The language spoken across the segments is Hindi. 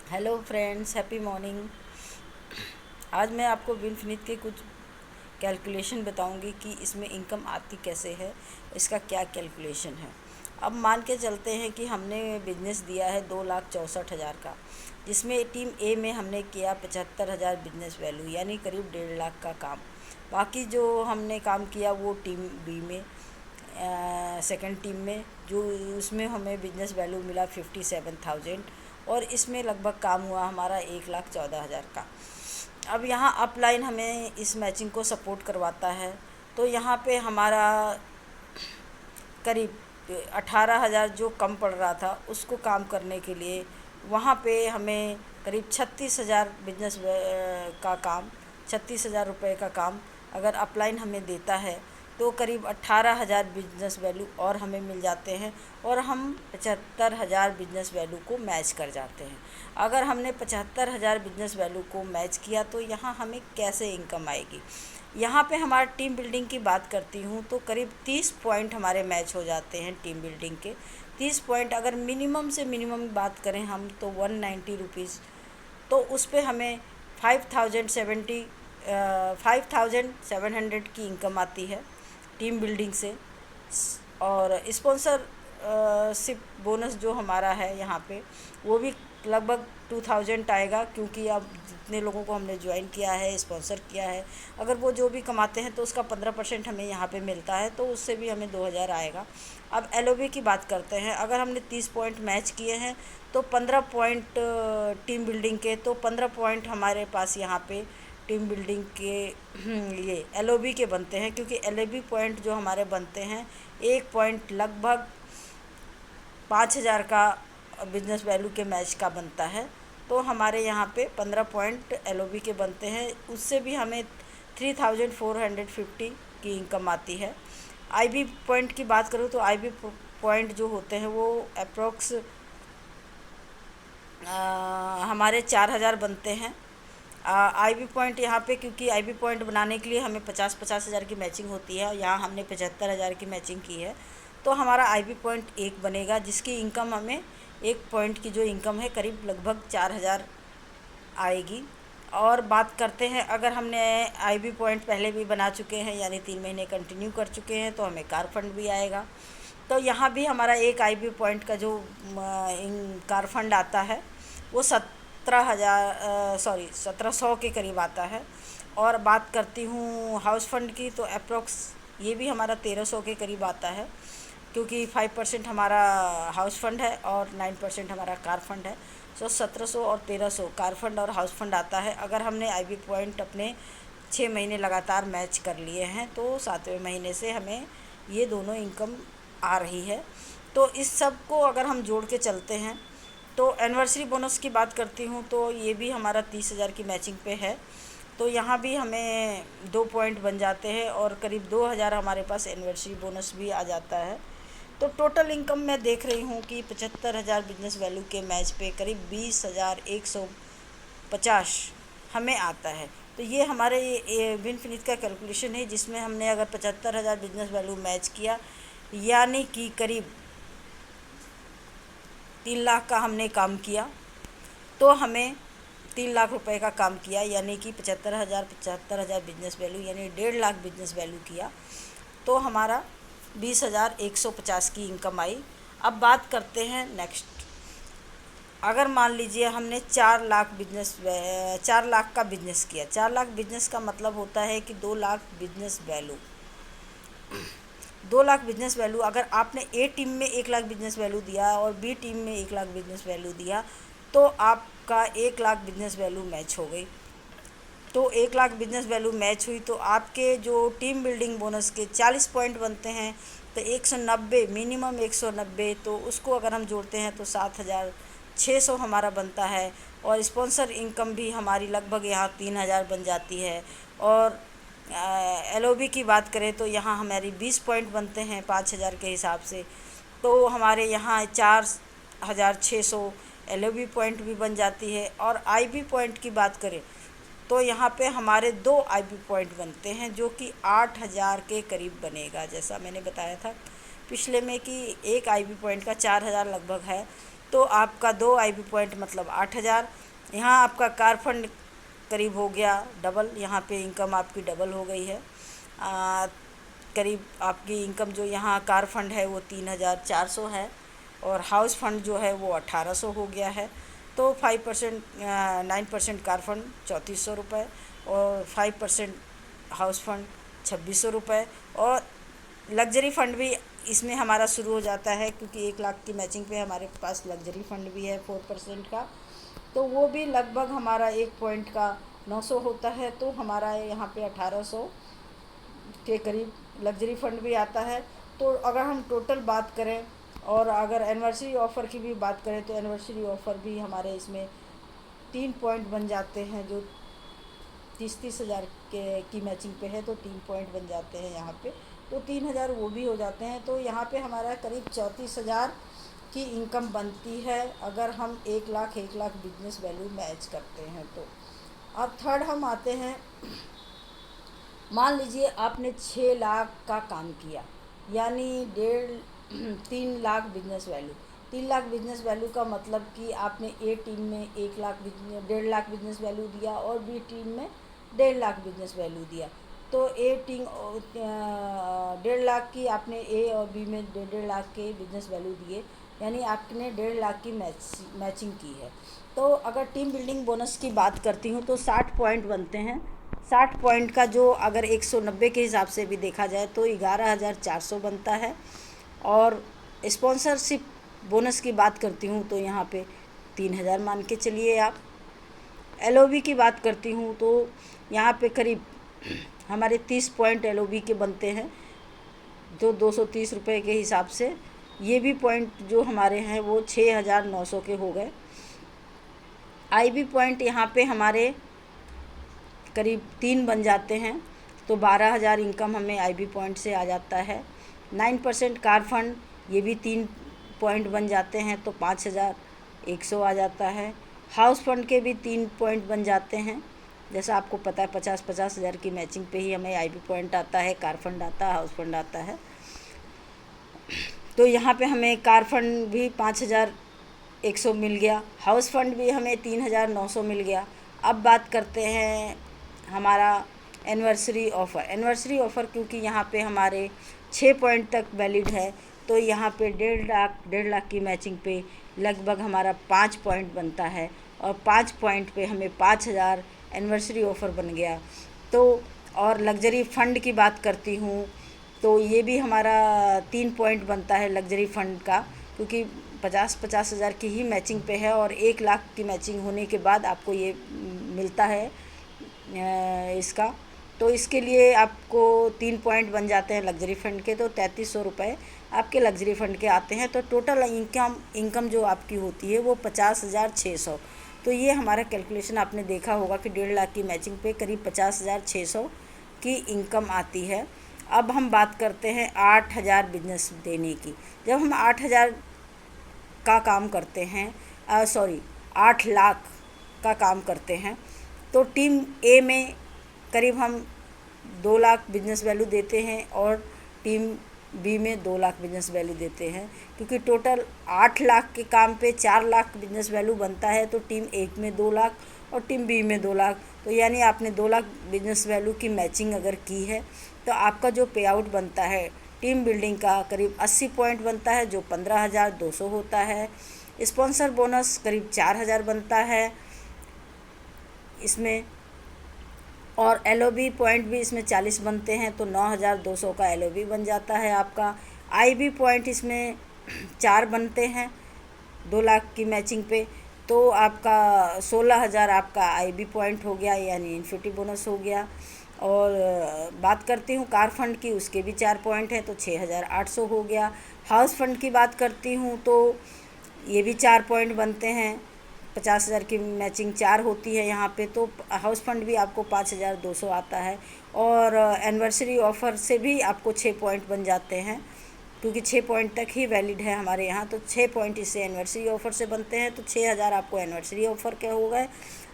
Hello friends, happy morning. आज मैं आपको विनफिनिट के कुछ कैलकुलेशन बताऊंगी कि इसमें इनकम आती कैसे है, इसका क्या कैलकुलेशन है। अब मान के चलते हैं कि हमने बिज़नेस दिया है 2,64,000 का, जिसमें टीम ए में हमने किया 75,000 बिजनेस वैल्यू, यानी करीब 1.5 लाख का काम। बाकी जो हमने काम किया वो टीम बी में, सेकंड टीम में, जो उसमें हमें बिजनेस वैल्यू मिला 57,000, और इसमें लगभग काम हुआ हमारा 1,14,000 का। अब यहाँ अपलाइन हमें इस मैचिंग को सपोर्ट करवाता है, तो यहाँ पे हमारा करीब 18,000 जो कम पड़ रहा था उसको काम करने के लिए वहाँ पे हमें करीब 36,000 बिजनेस का काम, 36,000 रुपये का काम अगर अपलाइन हमें देता है तो करीब 18,000 बिजनेस वैल्यू और हमें मिल जाते हैं, और हम 75,000 बिजनेस वैल्यू को मैच कर जाते हैं। अगर हमने 75,000 बिजनेस वैल्यू को मैच किया तो यहाँ हमें कैसे इनकम आएगी। यहाँ पे हमारा टीम बिल्डिंग की बात करती हूँ तो करीब 30 पॉइंट हमारे मैच हो जाते हैं टीम बिल्डिंग के। 30 पॉइंट अगर मिनिमम से मिनिमम बात करें हम तो 190 रुपीज़, तो उस पर हमें 5,700 की इनकम आती है टीम बिल्डिंग से। और स्पॉन्सर सिप बोनस जो हमारा है यहाँ पे वो भी लगभग 2,000 आएगा, क्योंकि अब जितने लोगों को हमने ज्वाइन किया है, स्पॉन्सर किया है, अगर वो जो भी कमाते हैं तो उसका 15% हमें यहाँ पे मिलता है, तो उससे भी हमें 2,000 आएगा। अब एलओबी की बात करते हैं। अगर हमने 30 पॉइंट मैच किए हैं तो 15 पॉइंट टीम बिल्डिंग के, तो 15 पॉइंट हमारे पास यहाँ पे टीम बिल्डिंग के ये एलओबी के बनते हैं, क्योंकि एलओबी पॉइंट जो हमारे बनते हैं, एक पॉइंट लगभग 5,000 का बिजनेस वैल्यू के मैच का बनता है। तो हमारे यहाँ पे 15 पॉइंट एलओबी के बनते हैं, उससे भी हमें 3,450 की इनकम आती है। आईबी पॉइंट की बात करूँ तो आईबी पॉइंट जो होते हैं वो अप्रोक्स हमारे 4,000 बनते हैं। आईबी पॉइंट यहाँ पे, क्योंकि आईबी पॉइंट बनाने के लिए हमें 50,000 की मैचिंग होती है, यहाँ हमने 75,000 की मैचिंग की है, तो हमारा आईबी पॉइंट एक बनेगा, जिसकी इनकम हमें एक पॉइंट की जो इनकम है करीब लगभग 4,000 आएगी। और बात करते हैं, अगर हमने आईबी पॉइंट पहले भी बना चुके हैं यानी 3 महीने कंटिन्यू कर चुके हैं तो हमें कार फंड भी आएगा। तो यहाँ भी हमारा एक आईबी पॉइंट का जो कार फंड आता है वो 17,सौ के करीब आता है। और बात करती हूँ हाउस फंड की, तो अप्रोक्स ये भी हमारा 1,300 के करीब आता है, क्योंकि 5% हमारा हाउस फंड है और 9% हमारा कार फंड है। सो 1,700 और 1,300 कार फंड और हाउस फंड आता है। अगर हमने आईबी पॉइंट अपने 6 महीने लगातार मैच कर लिए हैं तो 7वें महीने से हमें ये दोनों इनकम आ रही है। तो इस सब को अगर हम जोड़ के चलते हैं तो एनिवर्सरी बोनस की बात करती हूँ तो ये भी हमारा 30,000 की मैचिंग पे है, तो यहाँ भी हमें 2 पॉइंट बन जाते हैं और करीब 2,000 हमारे पास एनिवर्सरी बोनस भी आ जाता है। तो टोटल इनकम मैं देख रही हूँ कि 75,000 बिजनेस वैल्यू के मैच पे करीब 20,150 हमें आता है। तो ये हमारे विनफिनिट का कैलकुलेशन है, जिसमें हमने अगर 75,000 बिजनेस वैल्यू मैच किया, यानी कि करीब 3 लाख का हमने काम किया, तो हमें 3 लाख रुपए का काम किया, यानी कि 75,000 बिजनेस वैल्यू यानी 1.5 लाख बिजनेस वैल्यू किया, तो हमारा 20,150 की इनकम आई। अब बात करते हैं नेक्स्ट। अगर मान लीजिए हमने 4 लाख का बिजनेस किया। 4 लाख बिजनेस का मतलब होता है कि 2 lakh business value. 2 lakh business value, अगर आपने ए टीम में 1 लाख बिजनेस वैल्यू दिया और बी टीम में 1 लाख बिजनेस वैल्यू दिया, तो आपका 1 लाख बिजनेस वैल्यू मैच हो गई। तो 1 लाख बिजनेस वैल्यू मैच हुई, तो आपके जो टीम बिल्डिंग बोनस के 40 पॉइंट बनते हैं, तो 190 मिनिमम 190, तो उसको अगर हम जोड़ते हैं तो 7,600 हमारा बनता है। और स्पॉन्सर इनकम भी हमारी लगभग यहाँ 3,000 बन जाती है। और एलओबी की बात करें तो यहाँ हमारी 20 पॉइंट बनते हैं 5,000 के हिसाब से, तो हमारे यहाँ 4,600 एलओबी पॉइंट भी बन जाती है। और आईबी पॉइंट की बात करें तो यहाँ पे हमारे 2 आईबी पॉइंट बनते हैं, जो कि 8,000 के करीब बनेगा। जैसा मैंने बताया था पिछले में कि एक आईबी पॉइंट का 4,000 लगभग है, तो आपका 2 आईबी पॉइंट मतलब 8,000। यहाँ आपका कार फंड करीब हो गया डबल, यहाँ पे इनकम आपकी डबल हो गई है। करीब आपकी इनकम जो यहाँ कार फंड है वो 3,400 है, और हाउस फंड जो है वो 1,800 हो गया है। तो 5% 9% कार फंड 3,400 रुपये, और 5% हाउस फंड 2,600 रुपये, और लग्जरी फंड भी इसमें हमारा शुरू हो जाता है, क्योंकि 1 लाख की मैचिंग पे हमारे पास लग्जरी फंड भी है 4% का। तो वो भी लगभग हमारा 1 पॉइंट का 900 होता है। तो हमारा यहाँ पे 1,800 के करीब लग्जरी फंड भी आता है। तो अगर हम टोटल बात करें और अगर एनिवर्सरी ऑफ़र की भी बात करें, तो एनिवर्सरी ऑफ़र भी हमारे इसमें 3 पॉइंट बन जाते हैं। जो 30-30 हज़ार के की मैचिंग पे है तो 3 पॉइंट बन जाते हैं यहाँ पे, तो 3,000 वो भी हो जाते हैं। तो यहाँ पे हमारा करीब 34,000 की इनकम बनती है अगर हम 1 लाख बिजनेस वैल्यू मैच करते हैं। तो अब थर्ड हम आते हैं, मान लीजिए आपने 6 लाख का काम किया, यानी 3 lakh business value. 3 lakh business value का मतलब कि आपने ए टीम में 1,50,000 बिजनेस वैल्यू दिया और बी टीम में 1,50,000 बिजनेस वैल्यू दिया। तो ए टीम 1,50,000 की आपने ए और बी में 1,50,000 के बिजनेस वैल्यू दिए, यानी आपने 1,50,000 की मैचिंग की है। तो अगर टीम बिल्डिंग बोनस की बात करती हूँ तो 60 पॉइंट बनते हैं। 60 पॉइंट का जो अगर 190 के हिसाब से भी देखा जाए तो 11,400 बनता है। और स्पॉन्सरशिप बोनस की बात करती हूँ तो यहाँ पे 3,000 मान के चलिए आप। एलओबी की बात करती हूँ तो यहाँ पे करीब हमारे 30 पॉइंट एलओबी के बनते हैं, जो 230 रुपये के हिसाब से। ये भी पॉइंट जो हमारे हैं वो 6,900 के हो गए। आईबी पॉइंट यहाँ पे हमारे करीब 3 बन जाते हैं, तो 12,000 इनकम हमें आईबी पॉइंट से आ जाता है। 9% कार फंड, ये भी 3 पॉइंट बन जाते हैं, तो 5,100 आ जाता है। हाउस फंड के भी 3 पॉइंट बन जाते हैं। जैसा आपको पता है 50-50 हज़ार की मैचिंग पे ही हमें आईबी पॉइंट आता है, कार फंड आता है, हाउस फंड आता है। तो यहाँ पे हमें कार फंड भी 5,100 मिल गया, हाउस फंड भी हमें 3,900 मिल गया। अब बात करते हैं हमारा एनिवर्सरी ऑफ़र। एनिवर्सरी ऑफ़र क्योंकि यहाँ पे हमारे 6 पॉइंट तक वैलिड है, तो यहाँ पे 1,50,000 की मैचिंग पे लगभग हमारा 5 पॉइंट बनता है, और 5 पॉइंट पे हमें 5,000 एनिवर्सरी ऑफ़र बन गया। तो और लग्जरी फ़ंड की बात करती हूँ तो ये भी हमारा 3 पॉइंट बनता है लग्जरी फ़ंड का, क्योंकि 50-50 हज़ार की ही मैचिंग पे है, और 1 लाख की मैचिंग होने के बाद आपको ये मिलता है इसका। तो इसके लिए आपको 3 पॉइंट बन जाते हैं लग्जरी फ़ंड के, तो 3,300 रुपये आपके लग्जरी फ़ंड के आते हैं। तो टोटल इनकम जो आपकी होती है वो 50,600। तो ये हमारा कैलकुलेशन आपने देखा होगा कि 1,50,000 की मैचिंग पे करीब 50,600 की इनकम आती है। अब हम बात करते हैं 8,000 बिजनेस देने की। जब हम 8,000 का काम करते हैं 8 लाख का काम करते हैं, तो टीम ए में करीब हम 2 लाख बिजनेस वैल्यू देते हैं, और टीम बी में 2 लाख बिजनेस वैल्यू देते हैं। क्योंकि टोटल 8 लाख के काम पे 4 लाख बिजनेस वैल्यू बनता है, तो टीम ए में 2 लाख और टीम बी में 2 लाख। तो यानी आपने 2 लाख बिजनेस वैल्यू की मैचिंग अगर की है तो आपका जो पे आउट बनता है टीम बिल्डिंग का करीब 80 पॉइंट बनता है, जो 15,200 होता है। स्पॉन्सर बोनस करीब 4,000 बनता है इसमें, और एलओबी पॉइंट भी इसमें 40 बनते हैं, तो 9,200 का एलओबी बन जाता है आपका। आईबी पॉइंट इसमें 4 बनते हैं 2 लाख की मैचिंग पे, तो आपका 16,000 आपका आईबी पॉइंट हो गया, यानी इन्फिनिटी बोनस हो गया। और बात करती हूँ कार फंड की, उसके भी 4 पॉइंट हैं, तो 6,800 हो गया। हाउस फंड की बात करती हूँ तो ये भी 4 पॉइंट बनते हैं, 50,000 की मैचिंग 4 होती है यहाँ पे, तो हाउस फंड भी आपको 5,200 आता है। और एनिवर्सरी ऑफ़र से भी आपको 6 पॉइंट बन जाते हैं, क्योंकि 6 पॉइंट तक ही वैलिड है हमारे यहाँ, तो 6 पॉइंट इससे एनिवर्सरी ऑफ़र से बनते हैं, तो 6,000 आपको एनिवर्सरी ऑफ़र के हो गए।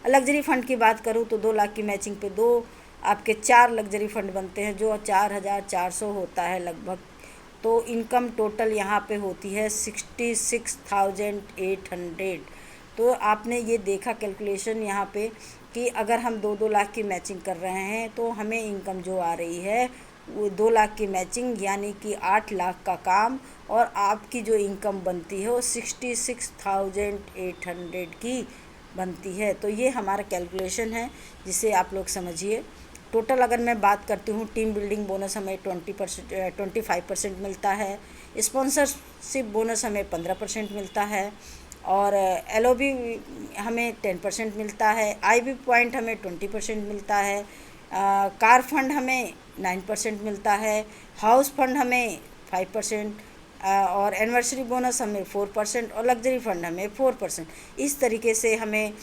लग्जरी फ़ंड की बात करूँ तो 2 लाख की मैचिंग पे 2 आपके 4 लग्जरी फ़ंड बनते हैं, जो 4,400 होता है लगभग तो इनकम टोटल यहाँ पे होती है 66,800। तो आपने ये देखा कैलकुलेशन यहाँ पे कि अगर हम 2-2 लाख की मैचिंग कर रहे हैं तो हमें इनकम जो आ रही है वो 2 लाख की मैचिंग यानी कि 8 लाख का काम, और आपकी जो इनकम बनती है वो 66,800 की बनती है। तो ये हमारा कैलकुलेशन है, जिसे आप लोग समझिए। टोटल अगर मैं बात करती हूँ, टीम बिल्डिंग बोनस हमें 25% मिलता है, स्पॉन्सरशिप बोनस हमें 15% मिलता है, और LOB हमें 10% मिलता है, IB पॉइंट हमें 20% मिलता है, कार फंड हमें 9% मिलता है, हाउस फंड हमें 5%, और एनिवर्सरी बोनस हमें 4%, और लग्जरी फंड हमें 4%। इस तरीके से हमें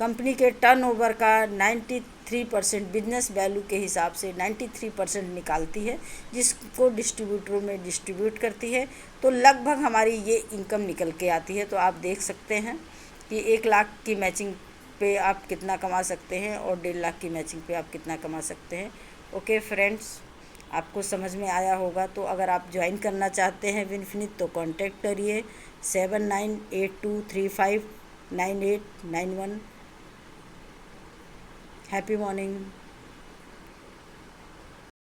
कंपनी के टर्नओवर का 93% बिजनेस वैल्यू के हिसाब से 93% निकालती है, जिसको डिस्ट्रीब्यूटरों में डिस्ट्रीब्यूट करती है। तो लगभग हमारी ये इनकम निकल के आती है। तो आप देख सकते हैं कि 1 लाख की मैचिंग पे आप कितना कमा सकते हैं और 1.5 लाख की मैचिंग पे आप कितना कमा सकते हैं। ओके फ्रेंड्स, आपको समझ में आया होगा। तो अगर आप ज्वाइन करना चाहते हैं विनफिनिश तो कांटेक्ट करिए 7982359891। Happy morning.